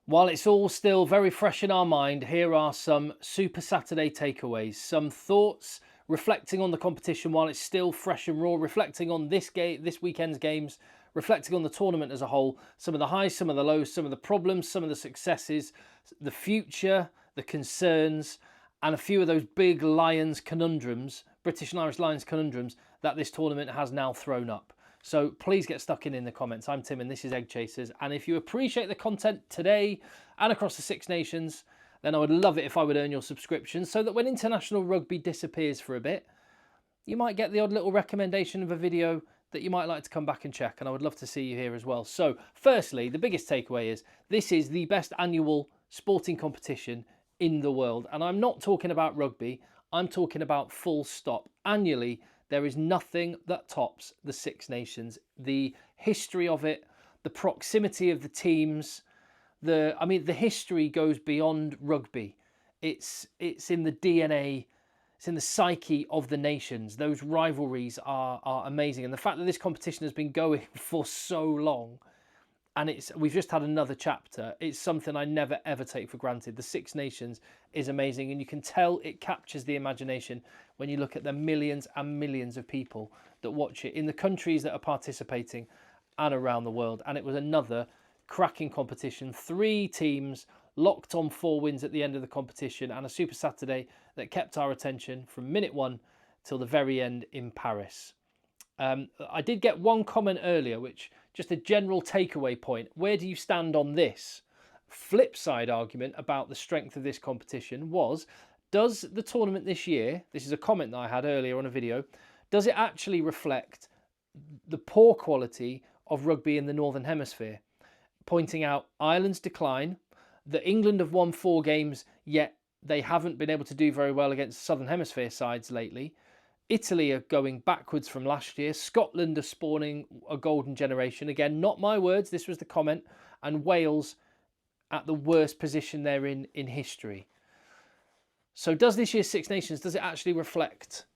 While it's all still very fresh in our mind, here are some Super Saturday takeaways, some thoughts reflecting on the competition while it's still fresh and raw, reflecting on this weekend's games, reflecting on the tournament as a whole, some of the highs, some of the lows, some of the problems, some of the successes, the future, the concerns, and a few of those big Lions conundrums, British and Irish Lions conundrums, that this tournament has now thrown up. So please get stuck in the comments. I'm Tim and this is Egg Chasers. And if you appreciate the content today and across the Six Nations, then I would love it if I would earn your subscription so that when international rugby disappears for a bit, you might get the odd little recommendation of a video that you might like to come back and check. And I would love to see you here as well. So firstly, the biggest takeaway is this is the best annual sporting competition in the world. And I'm not talking about rugby. I'm talking about full stop. Annually, there is nothing that tops the Six Nations. The history of it, the proximity of the teams, the history goes beyond rugby. It's in the DNA, it's in the psyche of the nations. Those rivalries are amazing. And the fact that this competition has been going for so long, and we've just had another chapter, it's something I never ever take for granted. The Six Nations is amazing, and you can tell it captures the imagination when you look at the millions and millions of people that watch it in the countries that are participating and around the world. And it was another cracking competition. 3 teams locked on 4 wins at the end of the competition, and a Super Saturday that kept our attention from minute 1 till the very end in Paris. I did get one comment earlier, which just a general takeaway point. Where do you stand on this? Flip side argument about the strength of this competition was, does the tournament this year, this is a comment that I had earlier on a video, does it actually reflect the poor quality of rugby in the Northern Hemisphere? Pointing out Ireland's decline, that England have won 4 games, yet they haven't been able to do very well against Southern Hemisphere sides lately. Italy are going backwards from last year. Scotland are spawning a golden generation. Again, not my words, this was the comment. And Wales at the worst position they're in history. So does this year's Six Nations, does it actually reflect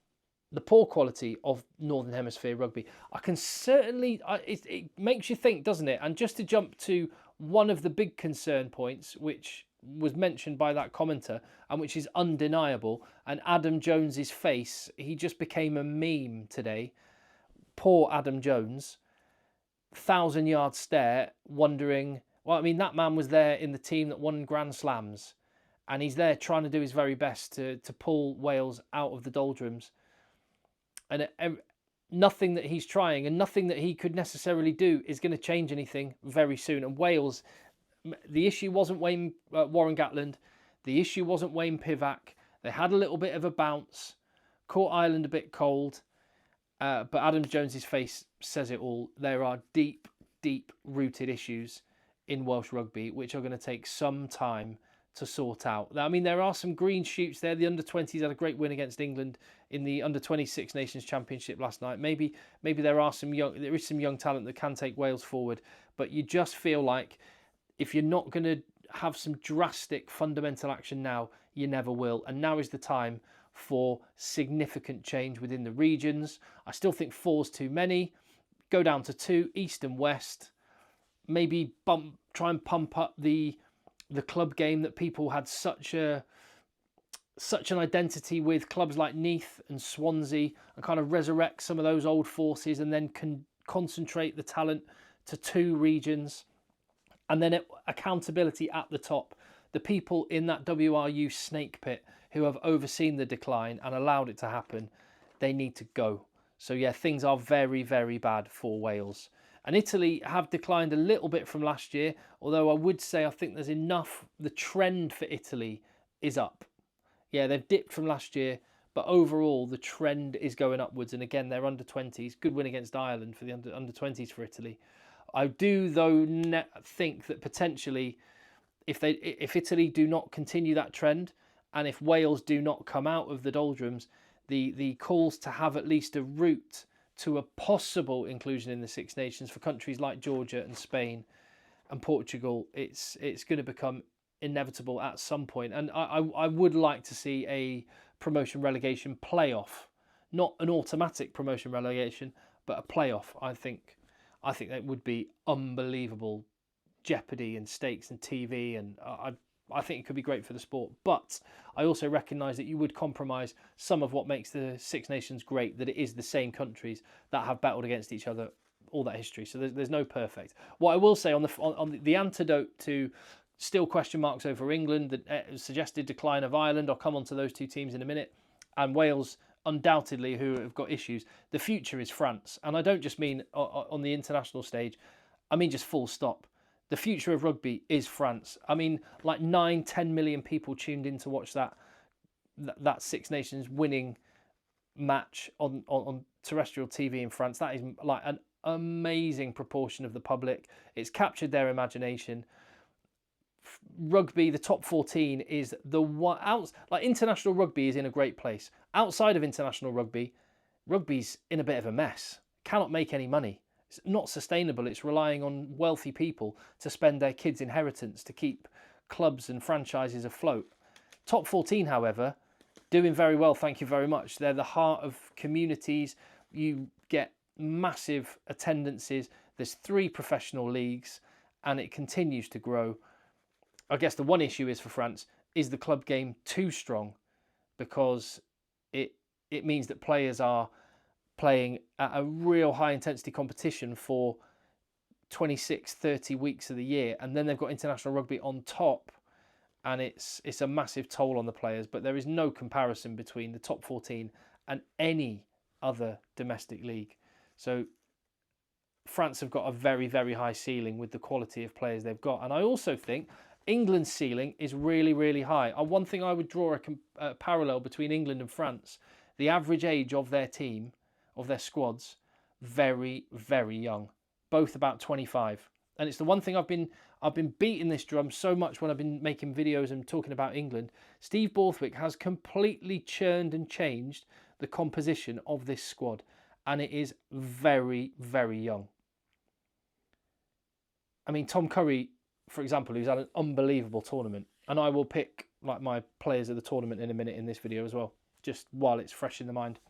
the poor quality of Northern Hemisphere rugby? I can certainly, it makes you think, doesn't it? And just to jump to one of the big concern points, which was mentioned by that commenter and which is undeniable, and Adam Jones's face, he just became a meme today. Poor Adam Jones, 1,000-yard stare, wondering, well, I mean, that man was there in the team that won Grand Slams, and he's there trying to do his very best to pull Wales out of the doldrums. And nothing that he's trying and nothing that he could necessarily do is going to change anything very soon. And Wales, the issue wasn't Warren Gatland. The issue wasn't Wayne Pivac. They had a little bit of a bounce, caught Ireland a bit cold, but Adam Jones's face says it all. There are deep, deep-rooted issues in Welsh rugby which are going to take some time to sort out. I mean, there are some green shoots there. The under-20s had a great win against England in the under-26 Nations Championship last night. Maybe there is some young talent that can take Wales forward, but you just feel like if you're not going to have some drastic fundamental action now, you never will. And now is the time for significant change within the regions. I still think 4's too many. Go down to 2, East and West. Maybe try and pump up the club game that people had such an identity with, clubs like Neath and Swansea, and kind of resurrect some of those old forces and then concentrate the talent to 2 regions. And then accountability at the top. The people in that WRU snake pit who have overseen the decline and allowed it to happen, they need to go. So yeah, things are very, very bad for Wales. And Italy have declined a little bit from last year, although I would say I think there's enough. The trend for Italy is up. Yeah, they've dipped from last year, but overall the trend is going upwards. And again, they're under-20s. Good win against Ireland for the under-20s for Italy. I do, though, think that potentially if Italy do not continue that trend, and if Wales do not come out of the doldrums, the calls to have at least a route to a possible inclusion in the Six Nations for countries like Georgia and Spain and Portugal, it's going to become inevitable at some point. And I would like to see a promotion relegation playoff, not an automatic promotion relegation, but a playoff. I think that would be unbelievable jeopardy and stakes and TV, and I think it could be great for the sport. But I also recognise that you would compromise some of what makes the Six Nations great, that it is the same countries that have battled against each other all that history. So there's no perfect. What I will say on the antidote to still question marks over England, the suggested decline of Ireland, I'll come on to those two teams in a minute, and Wales, undoubtedly, who have got issues. The future is France. And I don't just mean on the international stage, I mean just full stop. The future of rugby is France. I mean, like 9-10 million people tuned in to watch that Six Nations winning match on terrestrial TV in France. That is like an amazing proportion of the public. It's captured their imagination. Rugby, the top 14 is the one out. Like international rugby is in a great place. Outside of international rugby, rugby's in a bit of a mess. Cannot make any money. It's not sustainable. It's relying on wealthy people to spend their kids' inheritance to keep clubs and franchises afloat. Top 14, however, doing very well. Thank you very much. They're the heart of communities. You get massive attendances. There's 3 professional leagues, and it continues to grow. I guess the one issue is for France, is the club game too strong? Because it means that players are playing at a real high intensity competition for 26, 30 weeks of the year, and then they've got international rugby on top, and it's a massive toll on the players. But there is no comparison between the top 14 and any other domestic league. So France have got a very, very high ceiling with the quality of players they've got. And I also think England's ceiling is really, really high. One thing I would draw a parallel between England and France, the average age of their team, of their squads, very, very young. Both about 25. And it's the one thing I've been beating this drum so much when I've been making videos and talking about England. Steve Borthwick has completely churned and changed the composition of this squad. And it is very, very young. I mean, Tom Curry, for example, who's had an unbelievable tournament, and I will pick like my players of the tournament in a minute in this video as well, just while it's fresh in the mind.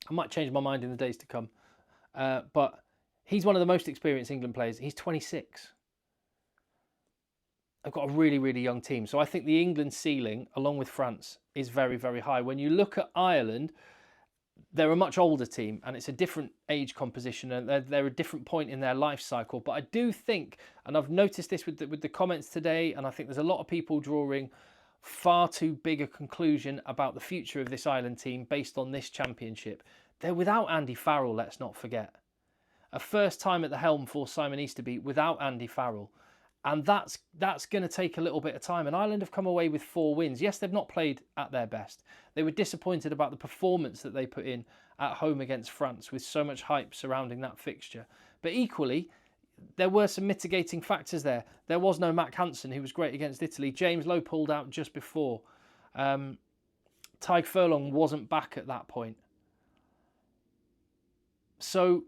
I might change my mind in the days to come, but he's one of the most experienced England players. He's 26. I've got a really, really young team, so I think the England ceiling, along with France, is very, very high. When you look at Ireland, they're a much older team, and it's a different age composition, and they're a different point in their life cycle. But I do think, and I've noticed this with the comments today, and I think there's a lot of people drawing far too big a conclusion about the future of this Ireland team based on this championship. They're without Andy Farrell, let's not forget. A first time at the helm for Simon Easterby without Andy Farrell. And that's going to take a little bit of time. And Ireland have come away with 4 wins. Yes, they've not played at their best. They were disappointed about the performance that they put in at home against France with so much hype surrounding that fixture. But equally, there were some mitigating factors there. There was no Mac Hansen, who was great against Italy. James Lowe pulled out just before. Tyg Furlong wasn't back at that point. So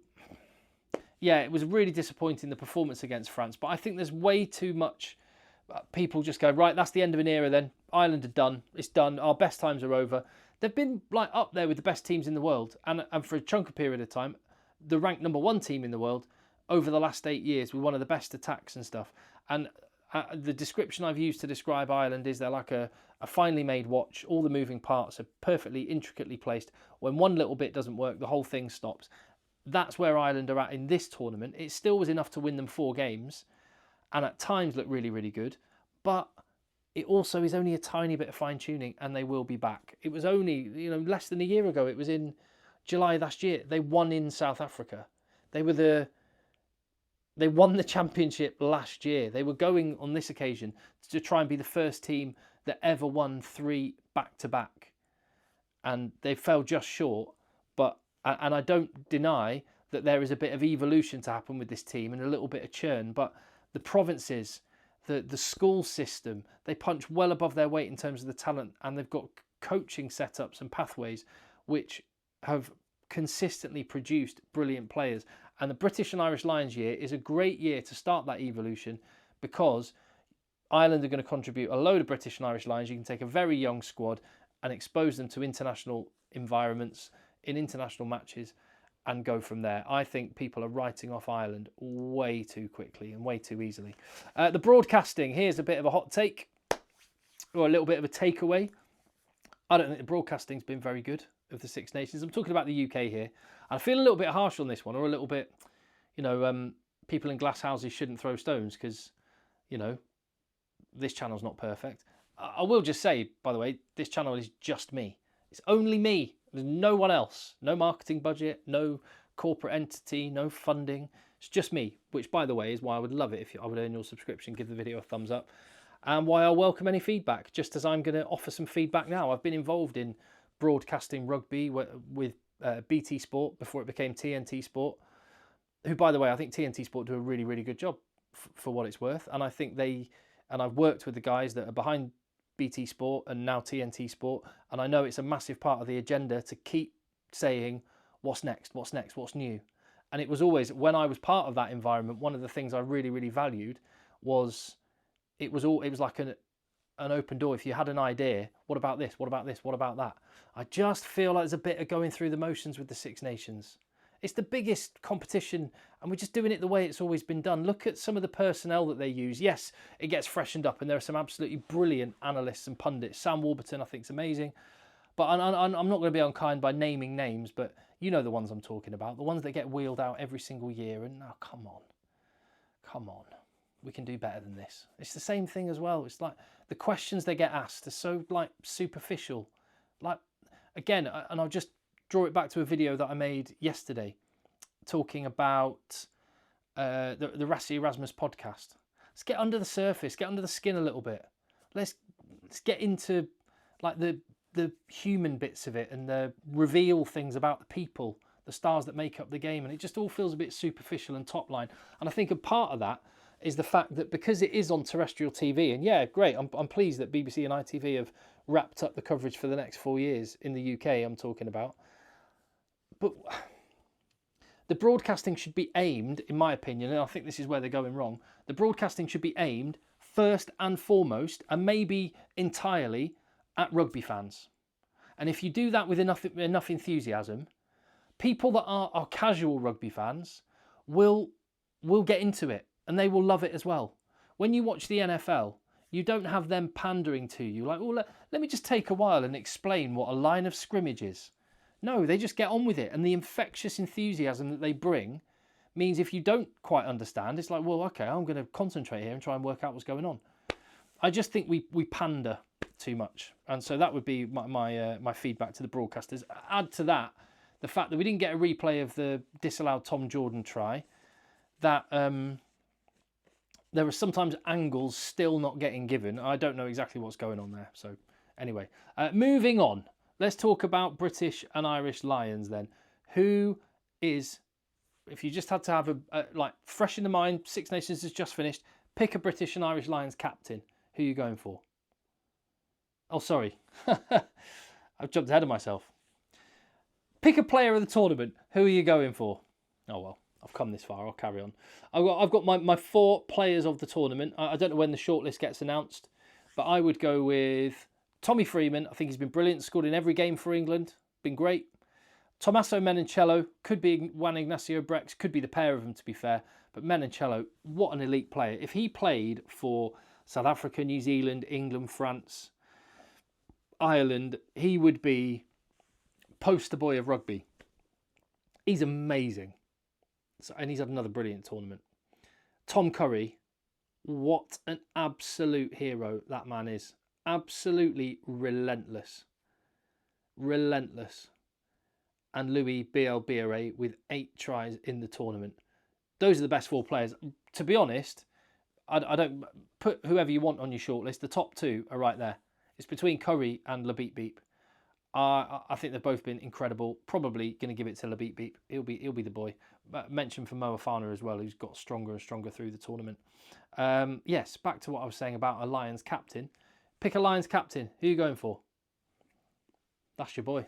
yeah, it was really disappointing, the performance against France. But I think there's way too much people just go, right, that's the end of an era then. Ireland are done. It's done. Our best times are over. They've been like up there with the best teams in the world. And for a chunk of period of time, the ranked #1 team in the world over the last 8 years with one of the best attacks and stuff. And the description I've used to describe Ireland is they're like a finely made watch. All the moving parts are perfectly intricately placed. When one little bit doesn't work, the whole thing stops. That's where Ireland are at in this tournament. It still was enough to win them 4 games and at times look really, really good. But it also is only a tiny bit of fine-tuning, and they will be back. It was only, less than a year ago. It was in July last year. They won in South Africa. They won the championship last year. They were going on this occasion to try and be the first team that ever won 3 back-to-back. And they fell just short, and I don't deny that there is a bit of evolution to happen with this team and a little bit of churn. But the provinces, the school system, they punch well above their weight in terms of the talent, and they've got coaching setups and pathways which have consistently produced brilliant players. And the British and Irish Lions year is a great year to start that evolution, because Ireland are going to contribute a load of British and Irish Lions. You can take a very young squad and expose them to international environments in international matches, and go from there. I think people are writing off Ireland way too quickly and way too easily. The broadcasting, here's a bit of a hot take, or a little bit of a takeaway. I don't think the broadcasting's been very good of the Six Nations. I'm talking about the UK here. I feel a little bit harsh on this one, or a little bit, people in glass houses shouldn't throw stones because, this channel's not perfect. I will just say, by the way, this channel is just me. It's only me. There's no one else. No marketing budget, no corporate entity, no funding. It's just me, which, by the way, is why I would love it if I would earn your subscription, give the video a thumbs up, and why I'll welcome any feedback, just as I'm going to offer some feedback now. I've been involved in broadcasting rugby with BT Sport before it became TNT Sport, who, by the way, I think TNT Sport do a really, really good job for what it's worth. And I think I've worked with the guys that are behind BT Sport and now TNT Sport, and I know it's a massive part of the agenda to keep saying, what's next, what's next, what's new. And it was always, when I was part of that environment, one of the things I really, really valued was it was like an open door. If you had an idea, what about this, what about this, what about that? I just feel like there's a bit of going through the motions with the Six Nations. It's the biggest competition, and we're just doing it the way it's always been done. Look at some of the personnel that they use. Yes, it gets freshened up, and there are some absolutely brilliant analysts and pundits. Sam Warburton, I think, is amazing. But I'm not going to be unkind by naming names, but you know the ones I'm talking about. The ones that get wheeled out every single year. And oh, come on. We can do better than this. It's the same thing as well. It's like the questions they get asked are so superficial. Again, and I'll just draw it back to a video that I made yesterday talking about the Rassi Erasmus podcast. Let's get under the surface, get under the skin a little bit. Let's get into the human bits of it and reveal things about the people, the stars that make up the game. And it just all feels a bit superficial and top line. And I think a part of that is the fact that because it is on terrestrial TV, and yeah, great, I'm pleased that BBC and ITV have wrapped up the coverage for the next 4 years in the UK, I'm talking about. But the broadcasting should be aimed, in my opinion, and I think this is where they're going wrong, the broadcasting should be aimed first and foremost, and maybe entirely, at rugby fans. And if you do that with enough enthusiasm, people that are casual rugby fans will get into it, and they will love it as well. When you watch the NFL, you don't have them pandering to you, like, well, let me just take a while and explain what a line of scrimmage is. No, they just get on with it, and the infectious enthusiasm that they bring means if you don't quite understand, it's like, well, okay, I'm going to concentrate here and try and work out what's going on. I just think we pander too much, and so that would be my feedback to the broadcasters. Add to that the fact that we didn't get a replay of the disallowed Tom Jordan try, that there are sometimes angles still not getting given. I don't know exactly what's going on there. So anyway, moving on. Let's talk about British and Irish Lions then. Who is, if you just had to have fresh in the mind, Six Nations has just finished, pick a British and Irish Lions captain. Who are you going for? Oh, sorry. I've jumped ahead of myself. Pick a player of the tournament. Who are you going for? Oh, well, I've come this far. I'll carry on. I've got my 4 players of the tournament. I don't know when the shortlist gets announced, but I would go with Tommy Freeman. I think he's been brilliant. Scored in every game for England. Been great. Tommaso Menoncello. Could be Juan Ignacio Brex. Could be the pair of them, to be fair. But Menoncello, what an elite player. If he played for South Africa, New Zealand, England, France, Ireland, he would be poster boy of rugby. He's amazing. And he's had another brilliant tournament. Tom Curry, what an absolute hero that man is. Absolutely relentless. Relentless. And Louis Bielbiere with 8 tries in the tournament. Those are the best 4 players. To be honest, I don't put whoever you want on your shortlist. The top 2 are right there. It's between Curry and Labeep Beep. I think they've both been incredible. Probably going to give it to Labeep Beep. He'll be the boy. Mention for Mo Afana as well, who's got stronger and stronger through the tournament. Yes, back to what I was saying about a Lions captain. Pick a Lions captain. Who are you going for? That's your boy.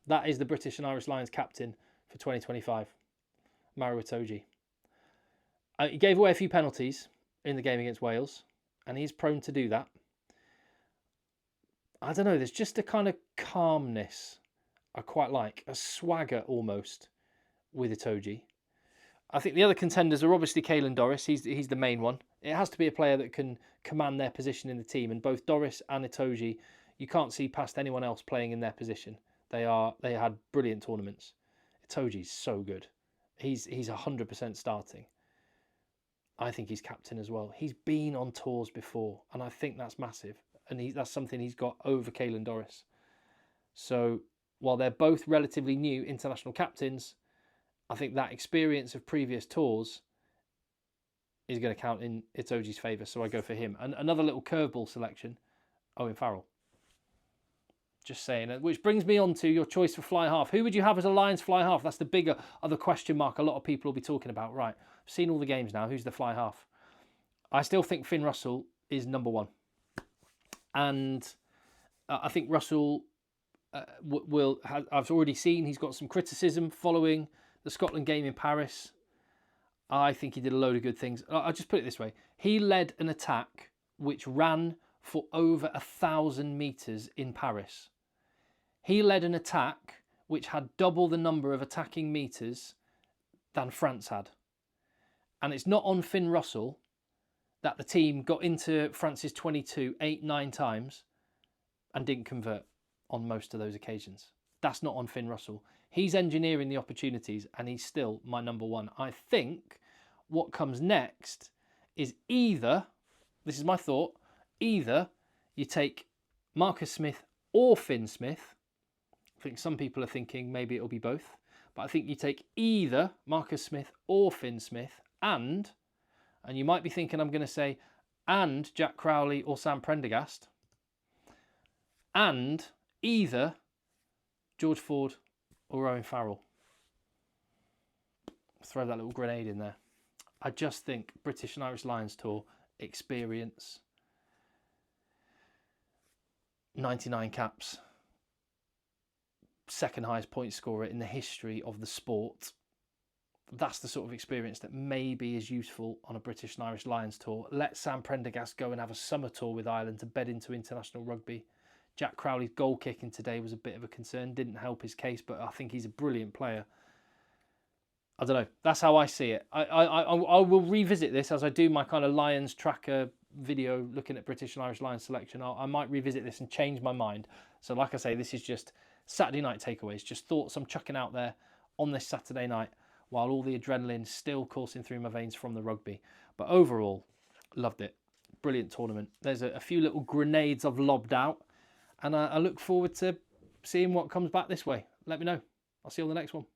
That is the British and Irish Lions captain for 2025. Maro Itoje. He gave away a few penalties in the game against Wales, and he's prone to do that. I don't know, there's just a kind of calmness I quite like, a swagger almost, with Itoje. I think the other contenders are obviously Caelan Doris. He's the main one. It has to be a player that can command their position in the team. And both Doris and Itoje, you can't see past anyone else playing in their position. They had brilliant tournaments. Itoje's so good. He's 100% starting. I think he's captain as well. He's been on tours before, and I think that's massive. And that's something he's got over Caelan Doris. So while they're both relatively new international captains, I think that experience of previous tours is going to count in Itoje's favour. So I go for him. And another little curveball selection, Owen Farrell. Just saying. Which brings me on to your choice for fly half. Who would you have as a Lions fly half? That's the bigger other question mark a lot of people will be talking about. Right, I've seen all the games now. Who's the fly half? I still think Finn Russell is number one. And I think Russell I've already seen he's got some criticism following the Scotland game in Paris. I think he did a load of good things. I'll just put it this way. He led an attack which ran for over 1,000 metres in Paris. He led an attack which had double the number of attacking metres than France had. And it's not on Finn Russell that the team got into France's 22 8-9 times and didn't convert on most of those occasions. That's not on Finn Russell. He's engineering the opportunities and he's still my number one. I think what comes next is either, this is my thought, either you take Marcus Smith or Finn Smith. I think some people are thinking maybe it'll be both. But I think you take either Marcus Smith or Finn Smith and you might be thinking I'm going to say, and Jack Crowley or Sam Prendergast, and either George Ford or Owen Farrell. Throw that little grenade in there. I just think British and Irish Lions Tour experience, 99 caps, second highest point scorer in the history of the sport. That's the sort of experience that maybe is useful on a British and Irish Lions Tour. Let Sam Prendergast go and have a summer tour with Ireland to bed into international rugby. Jack Crowley's goal kicking today was a bit of a concern. Didn't help his case, but I think he's a brilliant player. I don't know. That's how I see it. I will revisit this as I do my kind of Lions tracker video looking at British and Irish Lions selection. I might revisit this and change my mind. So like I say, this is just Saturday night takeaways. Just thoughts I'm chucking out there on this Saturday night while all the adrenaline's still coursing through my veins from the rugby. But overall, loved it. Brilliant tournament. There's a few little grenades I've lobbed out. And I look forward to seeing what comes back this way. Let me know. I'll see you on the next one.